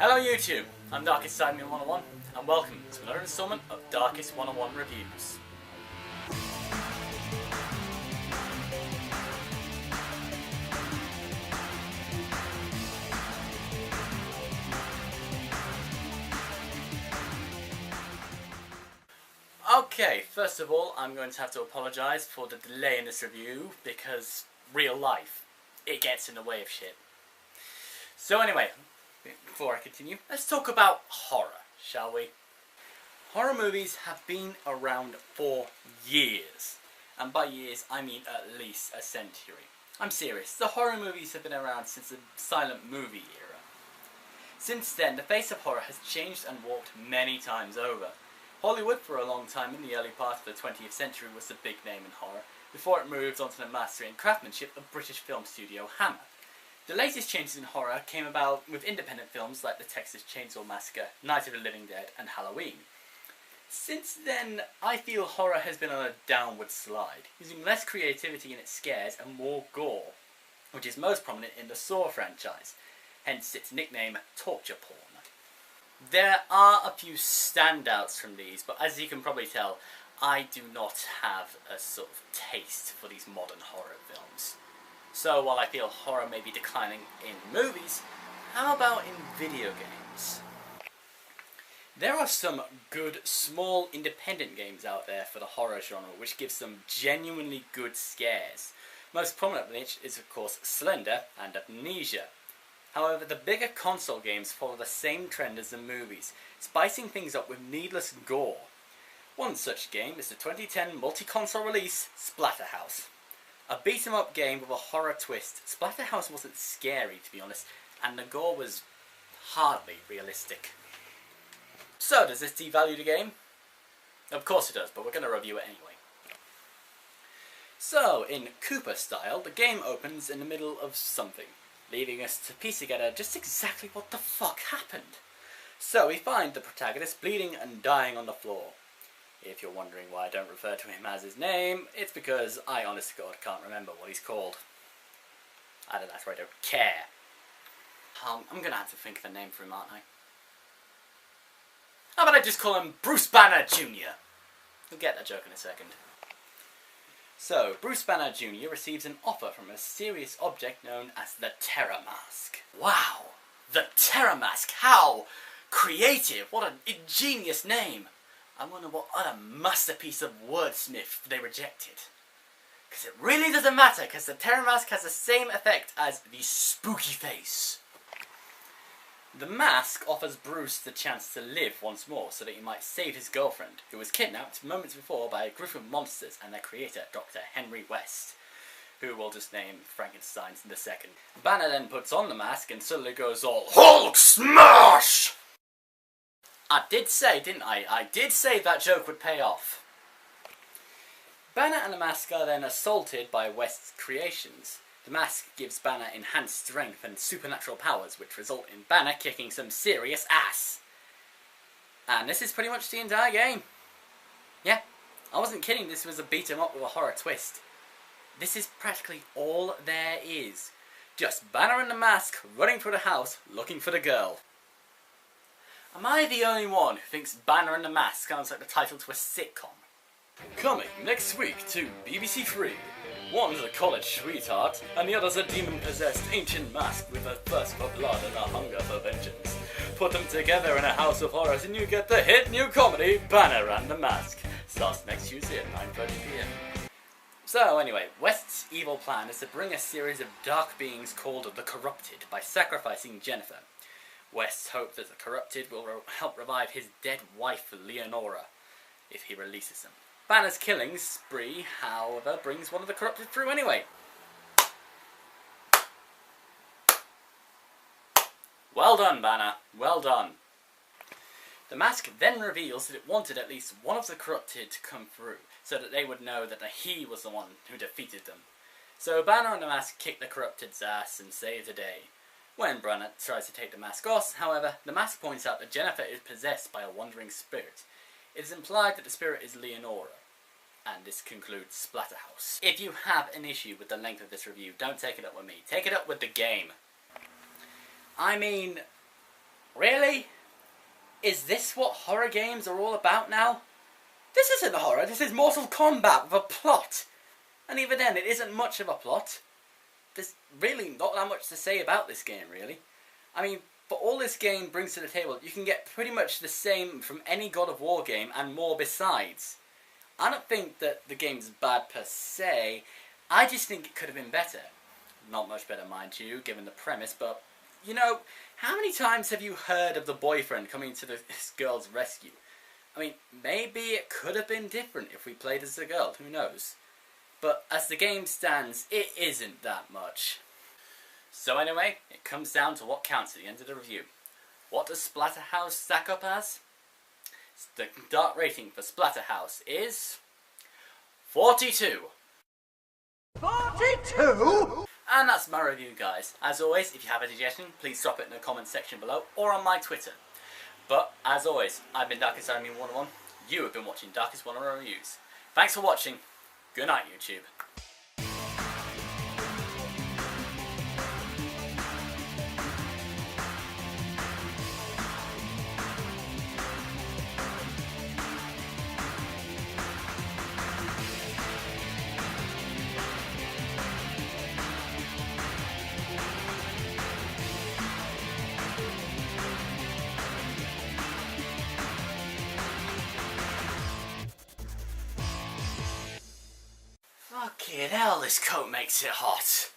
Hello YouTube, I'm Darkest101 and welcome to another installment of Darkest101 Reviews. Okay, first of all I'm going to have to apologise for the delay in this review because real life, it gets in the way of shit. So anyway, before I continue, let's talk about horror, shall we? Horror movies have been around for years, and by years I mean at least a century. I'm serious, the horror movies have been around since the silent movie era. Since then, the face of horror has changed and warped many times over. Hollywood for a long time in the early part of the 20th century was the big name in horror, before it moved on to the mastery and craftsmanship of British film studio Hammer. The latest changes in horror came about with independent films like the Texas Chainsaw Massacre, Night of the Living Dead and Halloween. Since then, I feel horror has been on a downward slide, using less creativity in its scares and more gore, which is most prominent in the Saw franchise, hence its nickname torture porn. There are a few standouts from these, but as you can probably tell, I do not have a sort of taste for these modern horror films. So while I feel horror may be declining in movies, how about in video games? There are some good, small, independent games out there for the horror genre which give some genuinely good scares. Most prominent of which is of course Slender and Amnesia. However, the bigger console games follow the same trend as the movies, spicing things up with needless gore. One such game is the 2010 multi-console release, Splatterhouse. A beat-em-up game with a horror twist. Splatterhouse wasn't scary, to be honest, and the gore was hardly realistic. So, does this devalue the game? Of course it does, but we're going to review it anyway. So, in Cooper style, the game opens in the middle of something, leaving us to piece together just exactly what the fuck happened. So we find the protagonist bleeding and dying on the floor. If you're wondering why I don't refer to him as his name, it's because I, honest to God, can't remember what he's called. I don't know, that's why I don't care. I'm gonna have to think of a name for him, aren't I? How about I just call him Bruce Banner Jr.? You'll get that joke in a second. So, Bruce Banner Jr. receives an offer from a mysterious object known as the Terror Mask. Wow! The Terror Mask! How creative! What an ingenious name! I wonder what other masterpiece of wordsmith they rejected. Because it really doesn't matter, because the Terror Mask has the same effect as the spooky face. The mask offers Bruce the chance to live once more so that he might save his girlfriend, who was kidnapped moments before by a group of monsters and their creator, Dr. Henry West, who we'll just name Frankenstein in a second. Banner then puts on the mask and suddenly goes all Hulk Smash! I did say, didn't I? I did say that joke would pay off. Banner and the mask are then assaulted by West's creations. The mask gives Banner enhanced strength and supernatural powers, which result in Banner kicking some serious ass. And this is pretty much the entire game. Yeah, I wasn't kidding, this was a beat 'em up with a horror twist. This is practically all there is. Just Banner and the mask running through the house looking for the girl. Am I the only one who thinks Banner and the Mask sounds like the title to a sitcom? Coming next week to BBC Three. One's a college sweetheart, and the other's a demon-possessed ancient mask with a thirst for blood and a hunger for vengeance. Put them together in a house of horrors and you get the hit new comedy, Banner and the Mask. Starts next Tuesday at 9:30 PM. So anyway, West's evil plan is to bring a series of dark beings called the Corrupted by sacrificing Jennifer. West's hope that the Corrupted will help revive his dead wife, Leonora, if he releases them. Banner's killing spree, however, brings one of the Corrupted through anyway. Well done, Banner. Well done. The mask then reveals that it wanted at least one of the Corrupted to come through, so that they would know that he was the one who defeated them. So Banner and the mask kick the Corrupted's ass and save the day. When Banner tries to take the mask off, however, the mask points out that Jennifer is possessed by a wandering spirit. It is implied that the spirit is Leonora. And this concludes Splatterhouse. If you have an issue with the length of this review, don't take it up with me. Take it up with the game. I mean, Really? Is this what horror games are all about now? This isn't horror, this is Mortal Kombat with a plot. And even then, it isn't much of a plot. There's really not that much to say about this game, really. I mean, for all this game brings to the table, you can get pretty much the same from any God of War game and more besides. I don't think that the game's bad per se, I just think it could have been better. Not much better, mind you, given the premise, but, you know, how many times have you heard of the boyfriend coming to this girl's rescue? I mean, maybe it could have been different if we played as a girl, who knows? But as the game stands, it isn't that much. So anyway, it comes down to what counts at the end of the review. What does Splatterhouse stack up as? The dark rating for Splatterhouse is 42. 42? And that's my review, guys. As always, if you have a suggestion, please drop it in the comments section below or on my Twitter. But as always, I've been Darkest101. You have been watching Darkest101 Reviews. Thanks for watching. Good night, YouTube. Fucking hell, this coat makes it hot.